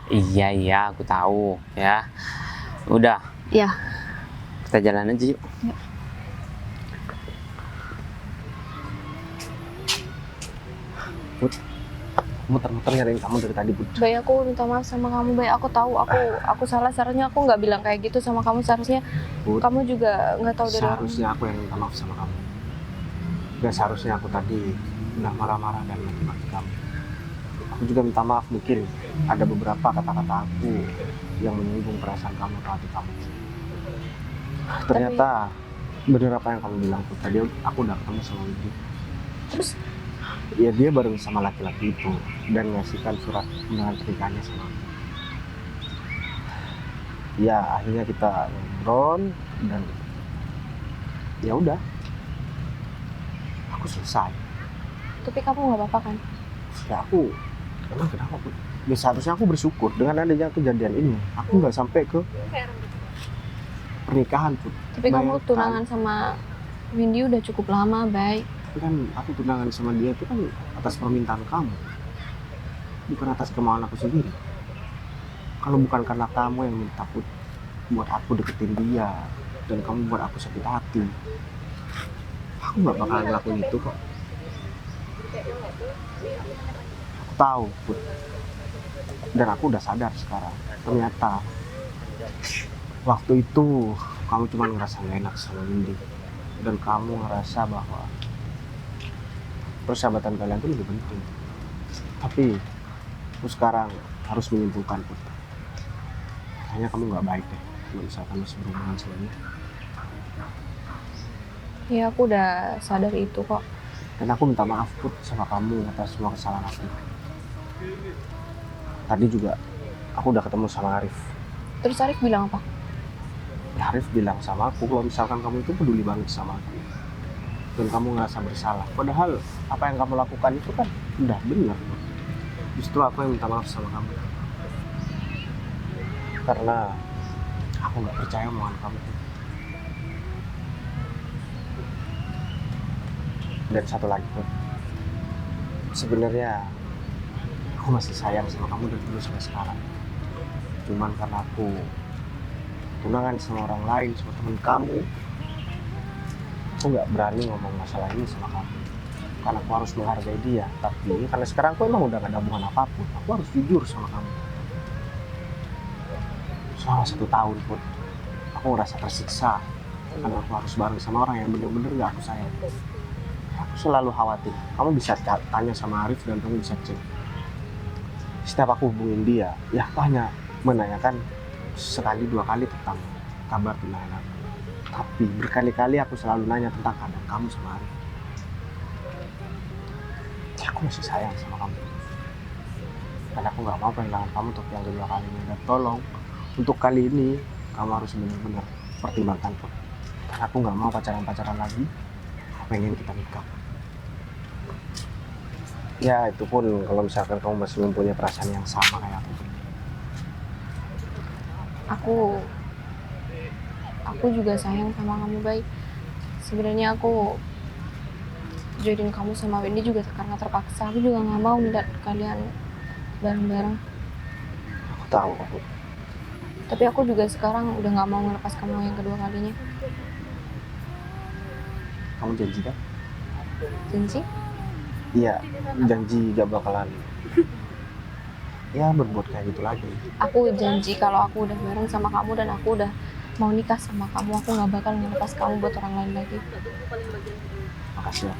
Iya, aku tahu, ya. Udah, Ya. kita jalan aja yuk. Muter-muter nyariin kamu dari tadi, Bud. Bay, aku minta maaf sama kamu, Bay. Aku tahu aku salah. Seharusnya aku nggak bilang kayak gitu sama kamu. Seharusnya Bud, kamu juga nggak tahu dari orang. seharusnya aku yang minta maaf sama kamu. Gak seharusnya aku tadi udah marah-marah dan maki-maki kamu. Aku juga minta maaf, mungkin ada beberapa kata-kata aku yang menyinggung perasaan kamu atau hati kamu. Ternyata bener apa yang kamu bilang tuh. Tadi aku udah ketemu sama Widi. Terus? Ya dia bareng sama laki-laki itu dan ngasihkan surat undangan pernikahannya sama aku. Ya akhirnya kita ngobrol dan ya udah, aku selesai. Tapi kamu nggak apa-apa kan? Ya aku emang kenapa, Bu? Ya seharusnya aku bersyukur dengan adanya kejadian ini. Aku nggak sampai ke pernikahan pun. Tapi kamu Bayangkan. tunangan sama Windy udah cukup lama, Bay. Tapi kan aku tunangan sama dia itu kan atas permintaan kamu, bukan atas kemauan aku sendiri. Kalau bukan karena kamu yang minta put buat aku deketin dia dan kamu buat aku sakit hati, aku nggak bakalan ngelakuin itu kok. Aku tahu put, dan aku udah sadar sekarang. Ternyata waktu itu kamu cuma ngerasa gak enak sama Windy dan kamu ngerasa bahwa persahabatan kalian itu lebih penting. Tapi aku sekarang harus menyimpulkan put, kayaknya kamu nggak baik deh kalau misalkan masih berhubungan sama dia. Ya aku udah sadar itu kok. Dan aku minta maaf put sama kamu atas semua kesalahan aku. Tadi juga aku udah ketemu sama Arif. Terus Arif bilang apa? Ya, Arif bilang sama aku kalau misalkan kamu itu peduli banget sama aku dan kamu ngerasa bersalah. Padahal apa yang kamu lakukan itu kan udah benar. Justru aku yang minta maaf sama kamu karena aku nggak percaya omongan kamu. Dan satu lagi pun, sebenarnya aku masih sayang sama kamu dari dulu sampai sekarang. Cuman karena aku tunangan sama orang lain, sama temen kamu, aku nggak berani ngomong masalah ini sama kamu karena aku harus menghargai dia. Tapi karena sekarang aku emang udah gak ada hubungan apapun, aku harus jujur sama kamu. Selama 1 tahun pun aku ngerasa tersiksa karena aku harus bareng sama orang yang bener-bener gak aku sayang. Aku selalu khawatir. Kamu bisa tanya sama Arif dan kamu bisa cek. Setiap aku hubungin dia, ya aku hanya menanyakan sekali 2 kali tentang kabar tunangan aku. Tapi berkali-kali aku selalu nanya tentang keadaan kamu sama Arif. Ya, aku masih sayang sama kamu. Dan aku nggak mau kehilangan kamu untuk yang kedua kalinya. Dan tolong, untuk kali ini kamu harus benar-benar pertimbangkan pun. Karena aku nggak mau pacaran-pacaran lagi. Aku pengen kita nikah. Ya itu pun kalau misalkan kamu masih mempunyai perasaan yang sama kayak Aku juga sayang sama kamu, Bay. Sebenarnya aku jodohin kamu sama Windy juga karena terpaksa. Aku juga nggak mau melihat kalian bareng-bareng. aku tahu aku. Tapi aku juga sekarang udah nggak mau ngelepas kamu yang kedua kalinya. Kamu janji kan? Janji? Iya, janji gak bakalan ya berbuat kayak gitu lagi. Aku janji kalau aku udah bareng sama kamu dan aku udah mau nikah sama kamu, aku nggak bakal ngelepas kamu buat orang lain lagi. Makasih ya.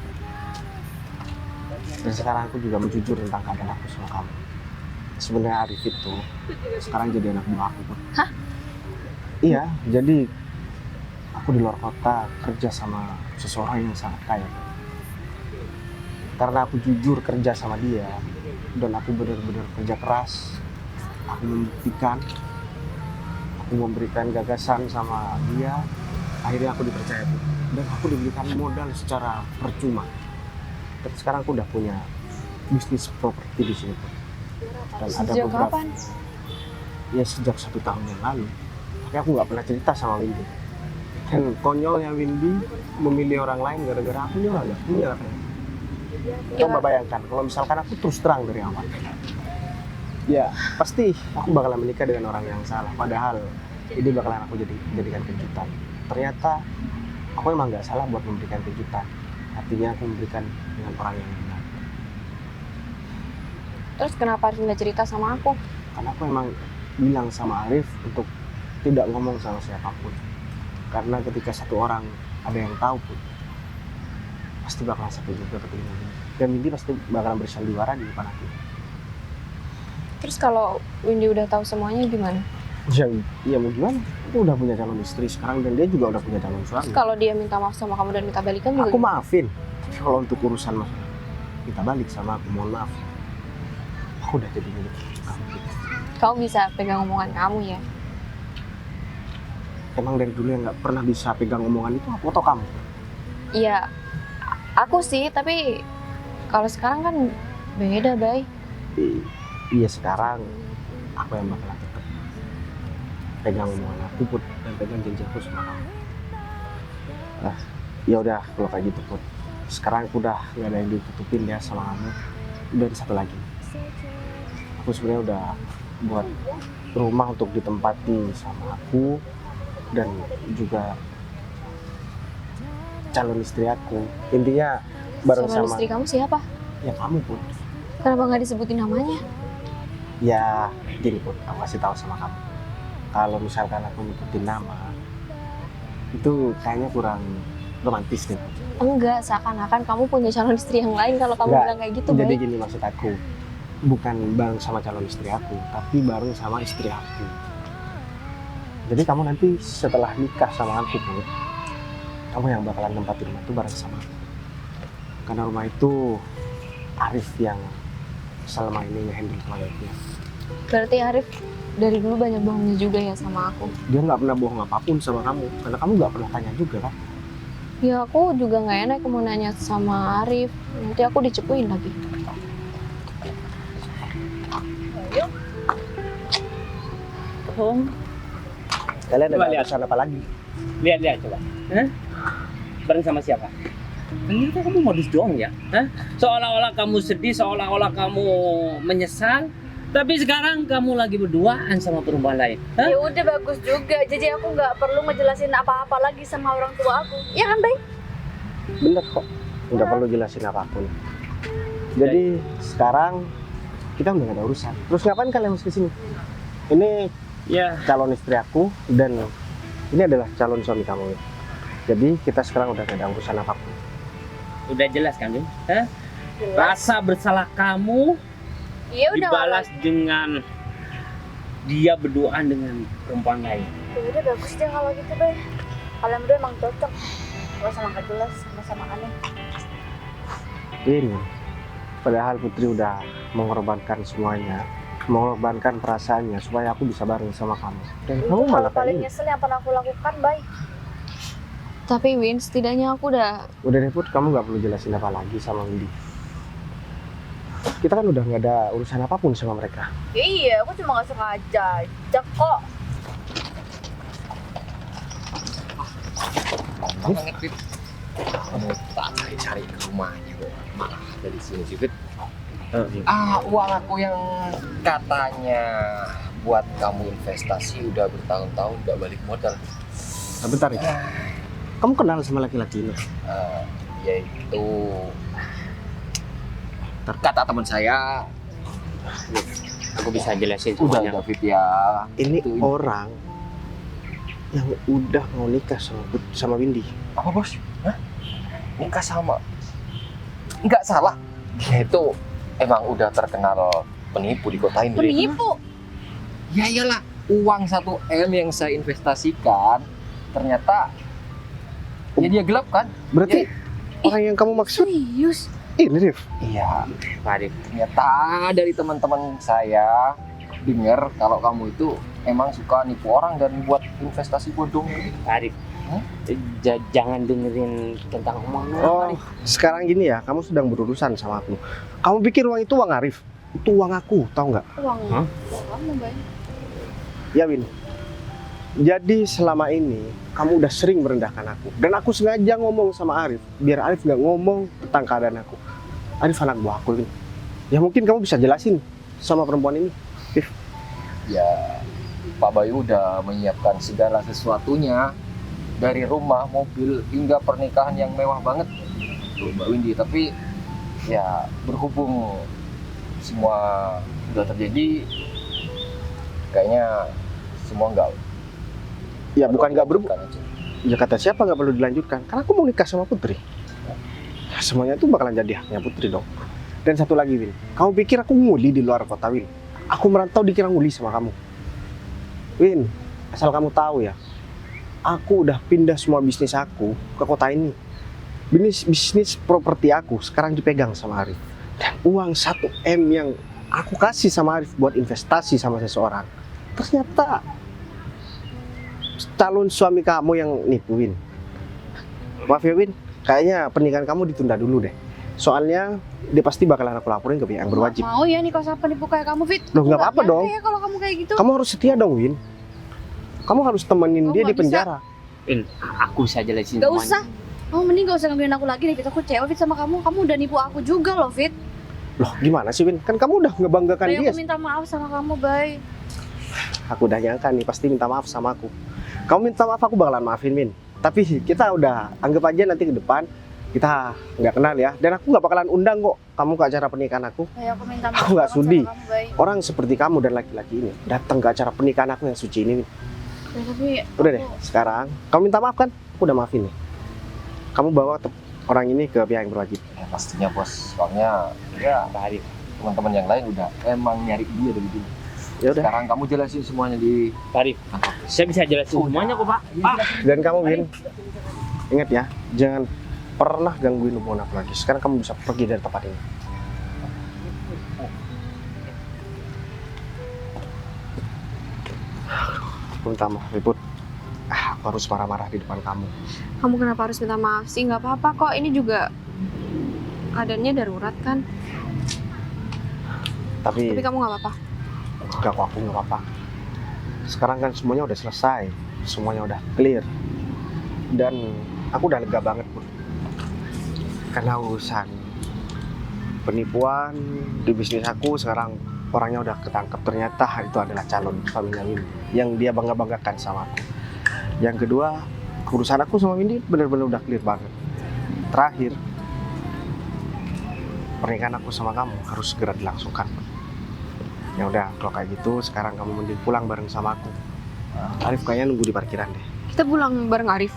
Dan sekarang aku juga mau jujur tentang keadaan aku sama kamu. Sebenarnya Arif itu sekarang jadi anak buah aku pun. Hah? Iya, jadi aku di luar kota kerja sama seseorang yang sangat kaya. Karena aku jujur kerja sama dia dan aku benar-benar kerja keras, aku memberikan gagasan sama dia, akhirnya aku dipercaya tuh. Dan aku diberikan modal secara percuma. Dan sekarang aku udah punya bisnis properti di sini tuh. Dan ada Sejak beberapa, kapan? ya sejak 1 tahun yang lalu. Tapi aku nggak pernah cerita sama Windy. Dan konyolnya Windy memilih orang lain gara-gara aku juga nggak punya. Coba bayangkan kalau misalkan aku terus terang dari awal, ya pasti aku bakalan menikah dengan orang yang salah. Padahal ini bakalan aku jadikan kejutan. Ternyata aku emang nggak salah buat memberikan kejutan. Artinya aku memberikan dengan orang yang benar. Terus kenapa Arif nggak cerita sama aku? Karena aku emang bilang sama Arif untuk tidak ngomong sama siapapun. Karena ketika satu orang ada yang tahu pun, pasti bakalan sakit juga ke telinga Windy. Dan Windy pasti bakalan bersandiwara di depan aku. Terus kalau Windy udah tahu semuanya gimana? Ya mau gimana? Aku udah punya calon istri sekarang dan dia juga udah punya calon suami. Terus kalau dia minta maaf sama kamu dan minta balikan juga Aku gimana? maafin. Tapi kalau untuk urusan masalah kita balik sama aku, mohon maaf. Aku udah jadi milik kamu. Kamu bisa pegang omongan kamu ya? Emang dari dulu yang nggak pernah bisa pegang omongan itu aku atau kamu? Iya, aku sih, tapi kalau sekarang kan beda, Bay. iya sekarang aku yang bakalan tetap pegang omongan aku Put, dan pegang janji aku sama kamu. Ya udah kalau kayak gitu Put, sekarang aku udah nggak ada yang ditutupin ya sama kamu. Dan satu lagi, aku sebenarnya udah buat rumah untuk ditempati sama aku dan juga calon istri aku. Intinya bareng Calon sama istri kamu siapa? ya kamu Put. Kenapa nggak disebutin namanya? Ya gini Put, aku kasih tahu sama kamu, kalau misalkan aku ngikutin nama itu kayaknya kurang romantis nih. Enggak, seakan-akan kamu punya calon istri yang lain kalau kamu Enggak, bilang kayak gitu, Jadi Bay. gini maksud aku, bukan bareng sama calon istri aku, tapi bareng sama istri aku. Jadi kamu nanti setelah nikah sama aku Put, kamu yang bakalan nempatin rumah itu bareng sama aku. Karena rumah itu Arif yang selama ini nge-handle proyeknya. Berarti Arif dari dulu banyak bohongnya juga ya sama aku. Dia nggak pernah bohong apapun sama kamu, karena kamu nggak pernah tanya juga kan. Ya aku juga nggak enak mau nanya sama Arif. Nanti aku dicepuin lagi. Om, Kalian Coba ada lihat. urusan apa lagi? lihat coba. Hah? Bareng sama siapa? Ternyata kamu modus doang ya? Hah? Seolah-olah kamu sedih, seolah-olah kamu menyesal. Tapi sekarang kamu lagi berduaan sama perempuan lain. Hah? Ya udah bagus juga. Jadi aku nggak perlu ngejelasin apa-apa lagi sama orang tua aku. Ya kan, Bay? Bener kok, nggak perlu jelasin apapun. Jadi sekarang kita udah gak ada urusan. Terus ngapain kalian mesti kesini? Ini Ya, calon istri aku dan ini adalah calon suami kamu. Jadi kita sekarang udah gak ada urusan apapun. udah jelas kan, Bin? Hah? Rasa bersalah kamu Iya udah. dibalas dengan dia berduaan dengan perempuan lain. Ya udah bagus deh kalau gitu, Bay. Kalian berdua emang cocok. Gak sama nggak jelas, sama-sama aneh. Ini padahal Putri udah mengorbankan semuanya, mengorbankan perasaannya supaya aku bisa bareng sama kamu. Dan Itu kamu hal malah paling kayak gini. nyesel yang pernah aku lakukan, Bay. Tapi Win, setidaknya aku udah Udah deh Put, kamu gak perlu jelasin apa lagi sama Windy. Kita kan udah gak ada urusan apapun sama mereka. Ya iya, aku cuma nggak sengaja aja kok. Banget, Fit. Kamu tak cari-cari ke rumahnya kok. Malah ada di sini sih, Fit. Uang aku yang katanya buat kamu investasi udah bertahun-tahun udah balik modal. Nah, bentar ya. Kamu kenal sama laki-laki ini? Yaitu kata teman saya. Aku bisa jelasin Udah semuanya. David ya. Ini Itu. orang yang udah mau nikah sama Windy. Apa bos? Hah? Nikah sama? Nggak salah. Dia itu emang udah terkenal penipu di kota ini. Penipu. Ya iyalah, uang 1 M yang saya investasikan ternyata ya dia gelap kan? Berarti orang yang kamu maksud Serius? ini, Rif? Iya, Arif, ternyata dari teman-teman saya dengar kalau kamu itu emang suka nipu orang dan buat investasi bodong gitu. Arif. Jangan dengerin tentang omongan orang, Oh, Arif. sekarang gini ya, kamu sedang berurusan sama aku. Kamu pikir uang itu uang Arif? Itu uang aku, tahu nggak? Uang Hah? kamu, Bay. Ya, Win. Jadi selama ini kamu udah sering merendahkan aku. Dan aku sengaja ngomong sama Arif, biar Arif nggak ngomong tentang keadaan aku. Arif anak buah aku, Win. Ya mungkin kamu bisa jelasin sama perempuan ini. Ya, Pak Bayu udah menyiapkan segala sesuatunya dari rumah, mobil hingga pernikahan yang mewah banget tuh Mbak Windy. Tapi ya berhubung semua udah terjadi, kayaknya semua nggak Ya bukan nggak berhubung. aja. Ya kata siapa nggak perlu dilanjutkan? Karena aku mau nikah sama Putri. Ya, semuanya itu bakalan jadi haknya Putri dong. Dan satu lagi, Win. Kamu pikir aku nguli di luar kota, Win? Aku merantau dikira nguli sama kamu. Win, asal kamu tahu ya, aku udah pindah semua bisnis aku ke kota ini. Bisnis properti aku sekarang dipegang sama Arif. Dan uang 1 M yang aku kasih sama Arif buat investasi sama seseorang, ternyata calon suami kamu yang nipu, Win. Maaf ya, Win, kayaknya pernikahan kamu ditunda dulu deh. Soalnya dia pasti bakalan aku laporin ke pihak yang berwajib. Mau ya nikah sama penipu kayak kamu, Fit. Loh, Aku nggak apa-apa nyangka dong. ya kalau kamu kayak gitu. Kamu harus setia dong, Win. Kamu harus temenin Kamu dia di nggak bisa. penjara. Win, aku bisa jelasin Gak semuanya. usah. Oh, mending gak usah gangguin aku lagi deh, Fit. Aku cewek, Fit, sama kamu. Kamu udah nipu aku juga loh, Fit. Loh, gimana sih, Win? Kan kamu udah ngebanggakan Bay, dia. aku minta maaf sama kamu, Bay. Aku udah nyangka nih, pasti minta maaf sama aku. Kamu minta maaf, aku bakalan maafin, Win. Tapi kita udah anggap aja nanti ke depan kita nggak kenal ya. Dan aku nggak bakalan undang kok kamu ke acara pernikahan aku. Bay, aku minta maaf Aku nggak banget sudi. sama kamu, Bay. Orang seperti kamu dan laki-laki ini datang ke acara pernikahan aku yang suci ini, Win. Bay, tapi Udah deh, sekarang kamu minta maaf kan? Aku udah maafin nih. Kamu bawa orang ini ke pihak yang berwajib. Ya pastinya bos, soalnya ya dari teman-teman yang lain udah emang nyari dia dari dulu. Ya udah. Sekarang kamu jelasin semuanya di Arif, kantor. saya bisa jelasin semuanya kok, Pak. Pak, Dan kamu, Win, ingat ya, jangan pernah gangguin hubungan aku lagi. Sekarang kamu bisa pergi dari tempat ini. Aku minta maaf, Ribut. Aku harus marah-marah di depan kamu. Kamu kenapa harus minta maaf sih? Nggak apa-apa kok, ini juga keadaannya darurat kan. Tapi Tapi kamu nggak apa-apa. enggak kok, aku nggak apa-apa. Sekarang kan semuanya udah selesai. Semuanya udah clear. Dan aku udah lega banget, Bun. Karena urusan penipuan di bisnis aku sekarang orangnya udah ketangkep. Ternyata itu adalah calon suaminya Windy yang dia bangga-banggakan sama aku. Yang kedua, urusan aku sama Windy bener-bener udah clear banget. Terakhir, pernikahan aku sama kamu harus segera dilangsungkan. Ya udah, kalau kayak gitu sekarang kamu mending pulang bareng sama aku. Arif kayaknya nunggu di parkiran deh. Kita pulang bareng Arif.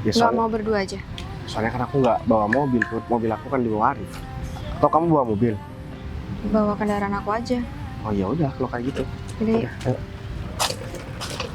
Ya, Nggak mau berdua aja. soalnya kan aku nggak bawa mobil, mobil aku kan dibawa Arif. Atau kamu bawa mobil? Bawa kendaraan aku aja. Oh ya udah, kalau kayak gitu. Jadi Udah, ayo.